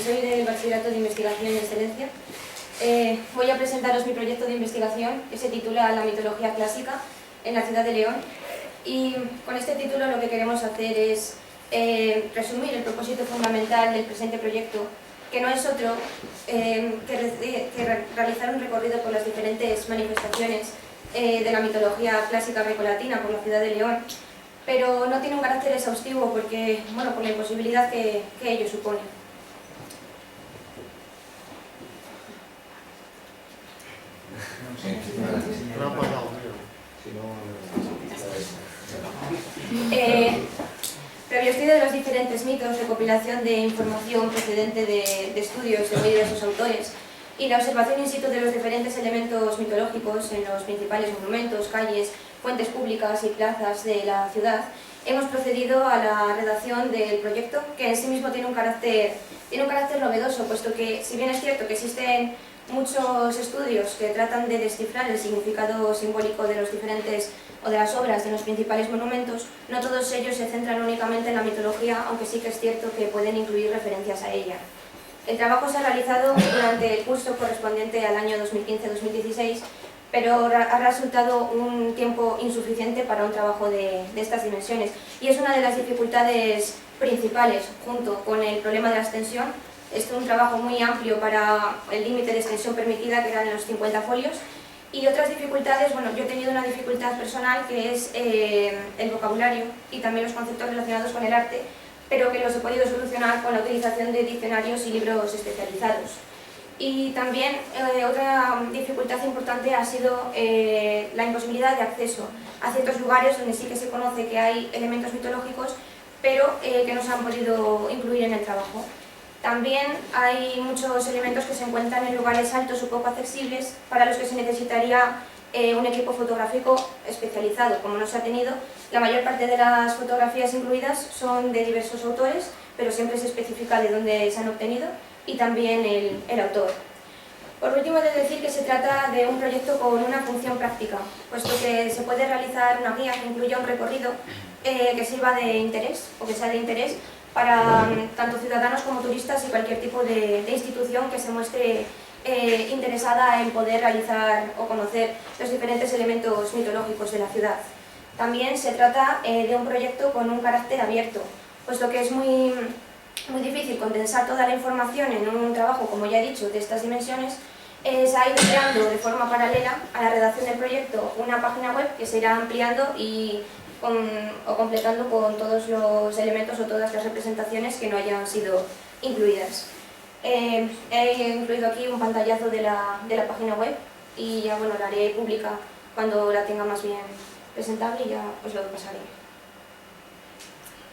soy del Bachillerato de Investigación y Excelencia. Voy a presentaros mi proyecto de investigación que se titula La mitología clásica en la ciudad de León. Y con este título lo que queremos hacer es resumir el propósito fundamental del presente proyecto, que no es otro que realizar un recorrido por las diferentes manifestaciones de la mitología clásica grecolatina por la ciudad de León, pero no tiene un carácter exhaustivo porque, bueno, por la imposibilidad que ello supone. Previo estudio de los diferentes mitos, recopilación de información procedente de estudios de muy diversos autores y la observación in situ de los diferentes elementos mitológicos en los principales monumentos, calles, fuentes públicas y plazas de la ciudad, hemos procedido a la redacción del proyecto, que en sí mismo tiene un carácter novedoso, puesto que, si bien es cierto que existen muchos estudios que tratan de descifrar el significado simbólico de los diferentes o de las obras de los principales monumentos, no todos ellos se centran únicamente en la mitología, aunque sí que es cierto que pueden incluir referencias a ella. El trabajo se ha realizado durante el curso correspondiente al año 2015-2016, pero ha resultado un tiempo insuficiente para un trabajo de estas dimensiones, y es una de las dificultades principales, junto con el problema de la extensión. Es un trabajo muy amplio para el límite de extensión permitida, que eran los 50 folios, y otras dificultades. Bueno, yo he tenido una dificultad personal que es el vocabulario y también los conceptos relacionados con el arte, pero que los he podido solucionar con la utilización de diccionarios y libros especializados. Y también otra dificultad importante ha sido la imposibilidad de acceso a ciertos lugares donde sí que se conoce que hay elementos mitológicos, pero que no se han podido incluir en el trabajo. También hay muchos elementos que se encuentran en lugares altos o poco accesibles, para los que se necesitaría un equipo fotográfico especializado. Como no se ha tenido, la mayor parte de las fotografías incluidas son de diversos autores, pero siempre se especifica de dónde se han obtenido y también el autor. Por último, he de decir que se trata de un proyecto con una función práctica, puesto que se puede realizar una guía que incluya un recorrido que sirva de interés, o que sea de interés para tanto ciudadanos como turistas y cualquier tipo de institución que se muestre interesada en poder realizar o conocer los diferentes elementos mitológicos de la ciudad. También se trata de un proyecto con un carácter abierto, puesto que es muy difícil condensar toda la información en un trabajo, como ya he dicho, de estas dimensiones. Se ha ido creando de forma paralela a la redacción del proyecto una página web que se irá ampliando o completando con todos los elementos o todas las representaciones que no hayan sido incluidas. He incluido aquí un pantallazo de la página web y ya, bueno, la haré pública cuando la tenga más bien presentable y ya os lo pasaré.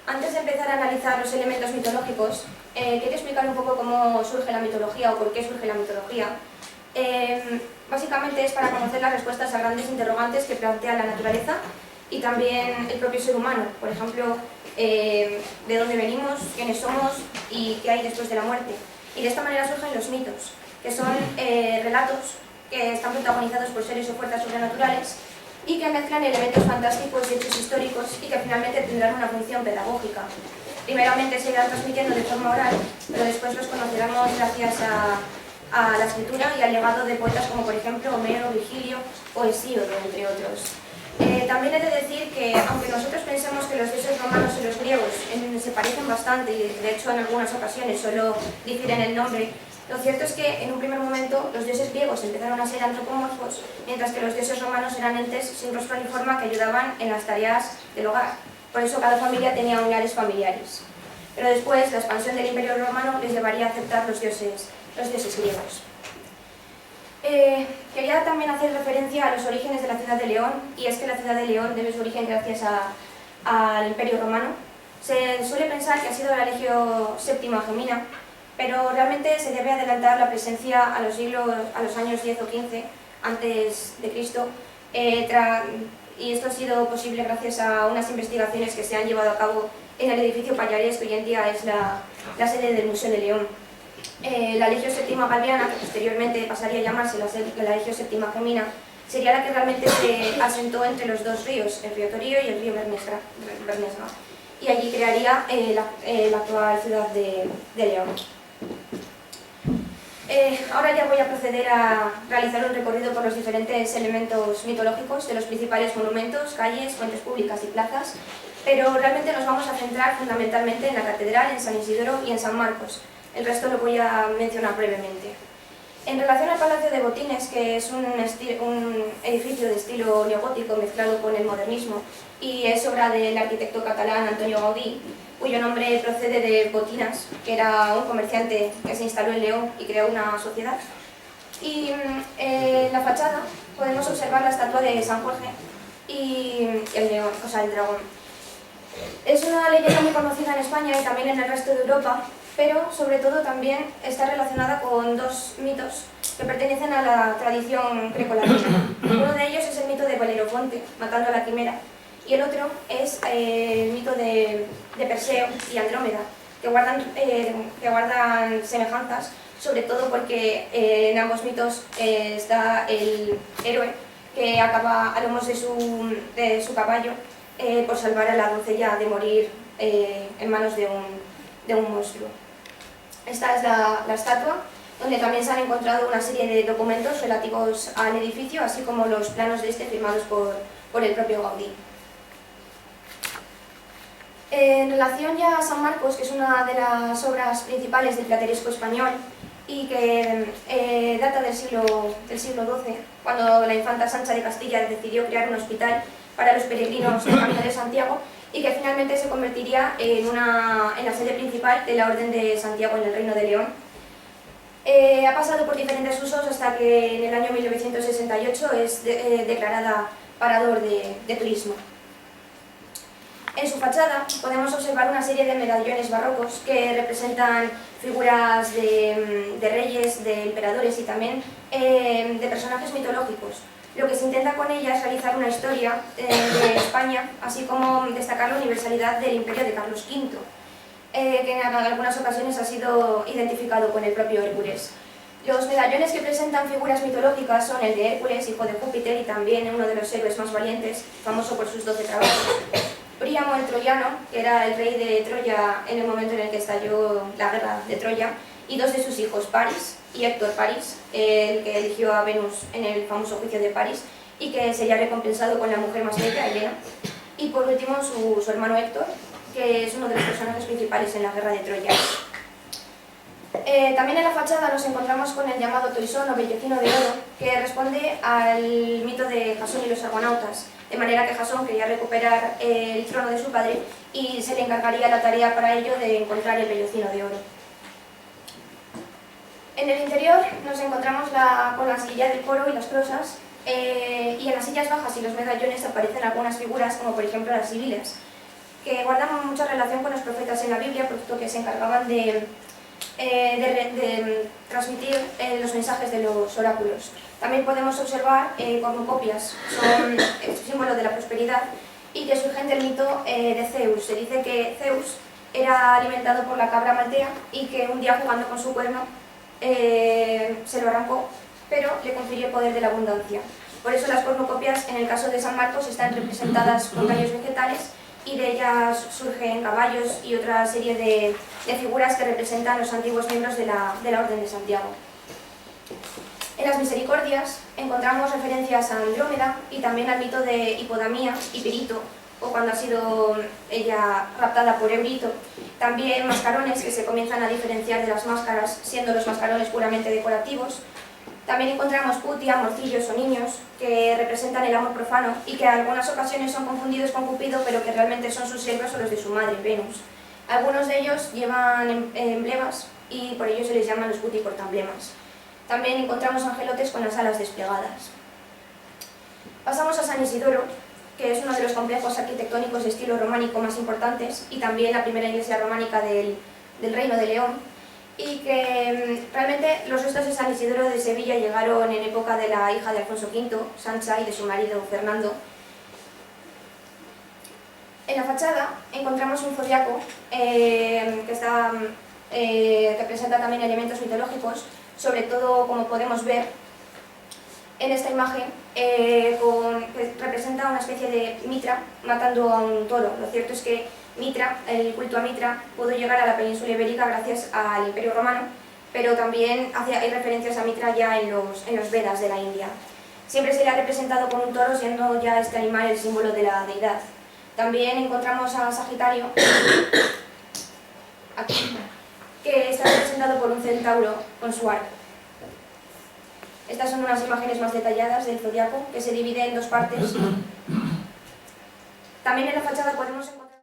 Antes de empezar a analizar los elementos mitológicos, quiero explicar un poco cómo surge la mitología o por qué surge la mitología. Básicamente es para conocer las respuestas a grandes interrogantes que plantea la naturaleza y también el propio ser humano. Por ejemplo, de dónde venimos, quiénes somos y qué hay después de la muerte. Y de esta manera surgen los mitos, que son relatos que están protagonizados por seres o fuerzas sobrenaturales y que mezclan elementos fantásticos y hechos históricos y que finalmente tendrán una función pedagógica. Primeramente se irán transmitiendo de forma oral, pero después los conoceremos gracias a la escritura y al legado de poetas como, por ejemplo, Homero, Virgilio o Hesíodo, entre otros. También he de decir que, aunque nosotros pensemos que los dioses romanos y los griegos se parecen bastante, y de hecho en algunas ocasiones solo difieren el nombre, lo cierto es que en un primer momento los dioses griegos empezaron a ser antropomorfos, mientras que los dioses romanos eran entes sin rostro ni forma que ayudaban en las tareas del hogar. Por eso cada familia tenía unidades familiares. Pero después la expansión del Imperio Romano les llevaría a aceptar los dioses griegos. Quería también hacer referencia a los orígenes de la ciudad de León, y es que la ciudad de León debe su origen gracias al Imperio Romano. Se suele pensar que ha sido la Legio VII Gemina, pero realmente se debe adelantar la presencia a los años 10 o 15 antes de Cristo, y esto ha sido posible gracias a unas investigaciones que se han llevado a cabo en el edificio Pallarés, que hoy en día es la sede del Museo de León. La Legio VII Galliana, que posteriormente pasaría a llamarse la Legio VII Gemina, sería la que realmente se asentó entre los dos ríos, el río Torío y el río Bernesga, y allí crearía la actual ciudad de León. Ahora ya voy a proceder a realizar un recorrido por los diferentes elementos mitológicos de los principales monumentos, calles, fuentes públicas y plazas, pero realmente nos vamos a centrar fundamentalmente en la catedral, en San Isidoro y en San Marcos. El resto lo voy a mencionar brevemente. En relación al Palacio de Botines, que es un edificio de estilo neogótico mezclado con el modernismo y es obra del arquitecto catalán Antonio Gaudí, cuyo nombre procede de Botinas, que era un comerciante que se instaló en León y creó una sociedad. Y en la fachada podemos observar la estatua de San Jorge y el león, o sea, el dragón. Es una leyenda muy conocida en España y también en el resto de Europa, pero sobre todo también está relacionada con dos mitos que pertenecen a la tradición grecolatina. Uno de ellos es el mito de Belerofonte, matando a la quimera, y el otro es el mito de Perseo y Andrómeda, que guardan semejanzas, sobre todo porque en ambos mitos está el héroe que acaba a lomos de su caballo por salvar a la doncella de morir en manos de un monstruo. Esta es la estatua, donde también se han encontrado una serie de documentos relativos al edificio, así como los planos de este firmados por el propio Gaudí. En relación ya a San Marcos, que es una de las obras principales del plateresco español y que data del siglo XII, cuando la infanta Sancha de Castilla decidió crear un hospital para los peregrinos del Camino de Santiago y que finalmente se convertiría en la sede principal de la Orden de Santiago en el Reino de León. Ha pasado por diferentes usos hasta que en el año 1968 es declarada parador de turismo. En su fachada podemos observar una serie de medallones barrocos que representan figuras de reyes, de emperadores y también de personajes mitológicos. Lo que se intenta con ella es realizar una historia de España, así como destacar la universalidad del imperio de Carlos V, que en algunas ocasiones ha sido identificado con el propio Hércules. Los medallones que presentan figuras mitológicas son el de Hércules, hijo de Júpiter, y también uno de los héroes más valientes, famoso por sus 12 trabajos. Príamo el troyano, que era el rey de Troya en el momento en el que estalló la guerra de Troya, y dos de sus hijos, Paris y Héctor Paris, el que eligió a Venus en el famoso juicio de París y que sería recompensado con la mujer más bella, Helena. Y por último su hermano Héctor, que es uno de los personajes principales en la guerra de Troya. También en la fachada nos encontramos con el llamado toisón o bellocino de oro, que responde al mito de Jasón y los argonautas, de manera que Jasón quería recuperar el trono de su padre y se le encargaría la tarea para ello de encontrar el bellocino de oro. En el interior nos encontramos con la silla del coro y las closas, y en las sillas bajas y los medallones aparecen algunas figuras, como por ejemplo las sibilas, que guardan mucha relación con los profetas en la Biblia, puesto que se encargaban de transmitir los mensajes de los oráculos. También podemos observar cornucopias, son el símbolo de la prosperidad y que surgen del mito de Zeus. Se dice que Zeus era alimentado por la cabra maltea y que un día jugando con su cuerno se lo arrancó, pero le confirió el poder de la abundancia. Por eso las cornucopias en el caso de San Marcos están representadas con tallos vegetales y de ellas surgen caballos y otra serie de figuras que representan los antiguos miembros de la Orden de Santiago. En las misericordias encontramos referencias a Andrómeda y también al mito de Hipodamía y Pirito, o cuando ha sido ella raptada por Eurito. También mascarones que se comienzan a diferenciar de las máscaras, siendo los mascarones puramente decorativos. También encontramos putia, morcillos o niños, que representan el amor profano y que en algunas ocasiones son confundidos con Cupido, pero que realmente son sus siervos o los de su madre, Venus. Algunos de ellos llevan emblemas y por ello se les llaman los putiportaemblemas. También encontramos angelotes con las alas desplegadas. Pasamos a San Isidoro, que es uno de los complejos arquitectónicos de estilo románico más importantes y también la primera iglesia románica del Reino de León, y que realmente los restos de San Isidoro de Sevilla llegaron en época de la hija de Alfonso V, Sancha, y de su marido Fernando. En la fachada encontramos un zodiaco que presenta también elementos mitológicos, sobre todo, como podemos ver en esta imagen, que representa una especie de Mitra matando a un toro. Lo cierto es que Mitra, el culto a Mitra, pudo llegar a la península ibérica gracias al Imperio Romano pero también hay referencias a Mitra ya en los Vedas de la India. Siempre se le ha representado con un toro, siendo ya este animal el símbolo de la deidad. También encontramos a Sagitario, aquí, que está representado por un centauro con su arco. Estas son unas imágenes más detalladas del zodiaco, que se divide en dos partes. También en la fachada podemos encontrar